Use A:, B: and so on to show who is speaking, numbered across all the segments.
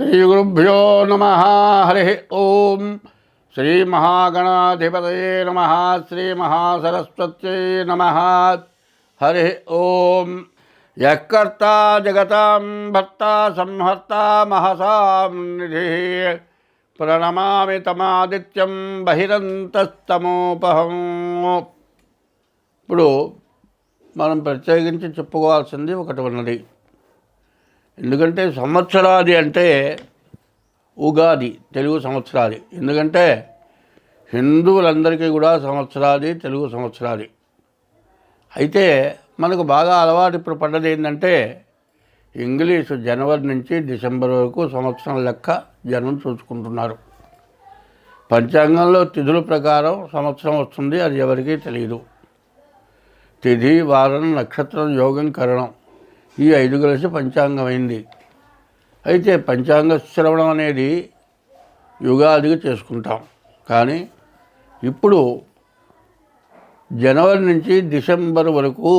A: శ్రీగురుభ్యో నమ. హరి ఓం. శ్రీమహాగణాధిపతయే నమ. శ్రీమహాసరస్వత్యై నమ. హరి ఓం. యఃకర్తా జగతాం భర్తా సంహర్తా మహసాం నిధి ప్రణమామి తమాదిత్యం బహిరంతస్తమోపహం. ఇప్పుడు మనం ప్రత్యేకించి చెప్పుకోవాల్సింది ఒకటి ఉన్నది. ఎందుకంటే సంవత్సరాది అంటే ఉగాది తెలుగు సంవత్సరాది. ఎందుకంటే హిందువులందరికీ కూడా సంవత్సరాది తెలుగు సంవత్సరాది. అయితే మనకు బాగా అలవాటు ఇప్పుడు పడ్డది ఏంటంటే ఇంగ్లీషు జనవరి నుంచి డిసెంబర్ వరకు సంవత్సరం లెక్క జనం చూసుకుంటున్నారు. పంచాంగంలో తిథుల ప్రకారం సంవత్సరం వస్తుంది, అది ఎవరికీ తెలియదు. తిథి, వారం, నక్షత్రం, యోగం, కరణం ఈ 5 కలిసి పంచాంగం అయింది. అయితే పంచాంగ శ్రవణం అనేది యుగాదిగా చేసుకుంటాం. కానీ ఇప్పుడు జనవరి నుంచి డిసెంబర్ వరకు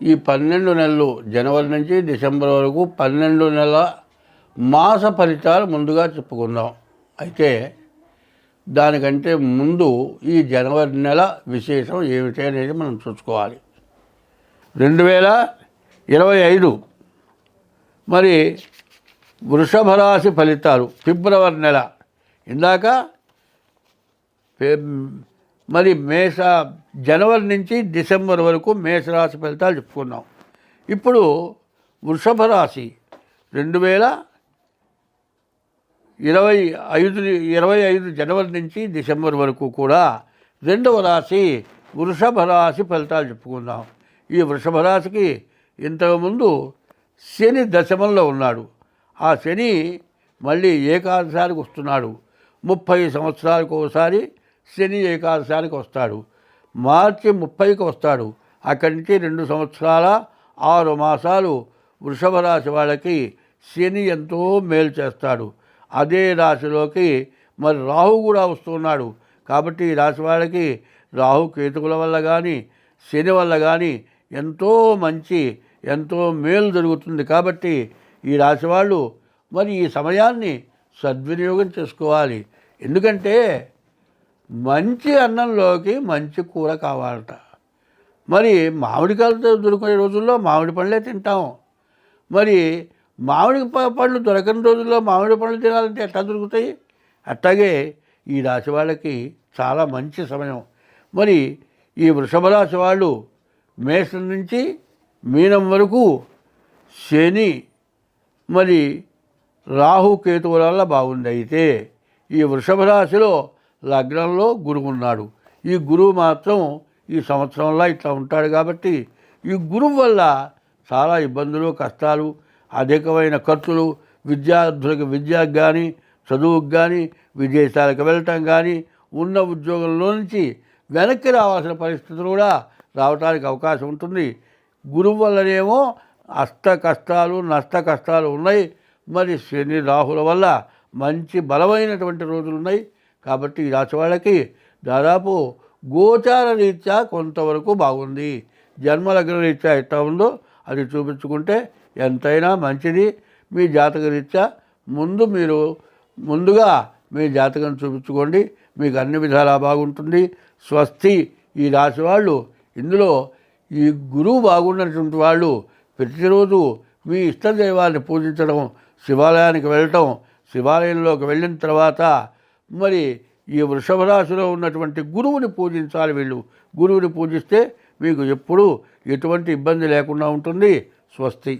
A: ఈ 12 నెలలు, జనవరి నుంచి డిసెంబర్ వరకు 12 నెలల మాస ఫలితాలు ముందుగా చెప్పుకుందాం. అయితే దానికంటే ముందు ఈ జనవరి నెల విశేషం ఏమిటి అనేది మనం చూసుకోవాలి. 2025 మరి వృషభ రాశి ఫలితాలు ఫిబ్రవరి నెల. ఇందాక మరి జనవరి నుంచి డిసెంబర్ వరకు మేషరాశి ఫలితాలు చెప్పుకున్నాం. ఇప్పుడు వృషభ రాశి 2025 జనవరి నుంచి డిసెంబర్ వరకు కూడా 2వ రాశి వృషభ రాశి ఫలితాలు చెప్పుకుందాం. ఈ వృషభ రాశికి ఇంతకుముందు శని దశమంలో ఉన్నాడు. ఆ శని మళ్ళీ ఏకాదశానికి వస్తున్నాడు. 30 సంవత్సరాలకు ఒకసారి శని ఏకాదశానికి వస్తాడు. మార్చి 30కి వస్తాడు. అక్కడి నుంచి 2 సంవత్సరాల 6 మాసాలు వృషభ రాశి వాళ్ళకి శని ఎంతో మేలు చేస్తాడు. అదే రాశిలోకి మరి రాహు కూడా వస్తున్నాడు. కాబట్టి ఈ రాశి వాళ్ళకి రాహు కేతువుల వల్ల కానీ శని వల్ల కానీ ఎంతో మంచి, ఎంతో మేలు జరుగుతుంది. కాబట్టి ఈ రాశి వాళ్ళు మరి ఈ సమయాన్ని సద్వినియోగం చేసుకోవాలి. ఎందుకంటే మంచి అన్నంలోకి మంచి కూర కావాలట. మరి మామిడికాయలతో దొరికే రోజుల్లో మామిడి పండ్లే తింటాం. మరి మామిడి పండ్లు దొరకని రోజుల్లో మామిడి పండ్లు తినాలంటే ఎట్లా దొరుకుతాయి? అట్లాగే ఈ రాశి వాళ్ళకి చాలా మంచి సమయం. మరి ఈ వృషభ రాశి వాళ్ళు మేషం నుంచి మీనం వరకు శని మరి రాహు కేతువుల వల్ల బాగుంది. అయితే ఈ వృషభ రాశిలో లగ్నంలో గురువు ఉన్నాడు. ఈ గురువు మాత్రం ఈ సంవత్సరంలో ఇట్లా ఉంటాడు. కాబట్టి ఈ గురువు వల్ల చాలా ఇబ్బందులు, కష్టాలు, అధికమైన ఖర్చులు, విద్యార్థులకు విద్యకు కానీ చదువుకు కానీ విదేశాలకు వెళ్ళటం కానీ ఉన్న ఉద్యోగంలో నుంచి వెనక్కి రావాల్సిన పరిస్థితులు కూడా రావడానికి అవకాశం ఉంటుంది. గురువు వల్లనేమో అష్ట కష్టాలు, నష్ట కష్టాలు ఉన్నాయి. మరి శని రాహుల వల్ల మంచి బలమైనటువంటి రోజులు ఉన్నాయి. కాబట్టి ఈ రాశి వాళ్ళకి దాదాపు గోచార రీత్యా కొంతవరకు బాగుంది. జన్మలగ్న రీత్యా ఎట్లా ఉందో అది చూపించుకుంటే ఎంతైనా మంచిది. మీ జాతక రీత్యా ముందుగా మీ జాతకం చూపించుకోండి, మీకు అన్ని విధాలా బాగుంటుంది. స్వస్తి. ఈ రాశి వాళ్ళు ఇందులో ఈ గురువు బాగున్నటువంటి వాళ్ళు ప్రతిరోజు మీ ఇష్టదైవాన్ని పూజించడం, శివాలయానికి వెళ్ళటం, శివాలయంలోకి వెళ్ళిన తర్వాత మరి ఈ వృషభ రాశిలో ఉన్నటువంటి గురువుని పూజించాలి. వీళ్ళు గురువుని పూజిస్తే మీకు ఎప్పుడూ ఎటువంటి ఇబ్బంది లేకుండా ఉంటుంది. స్వస్తి.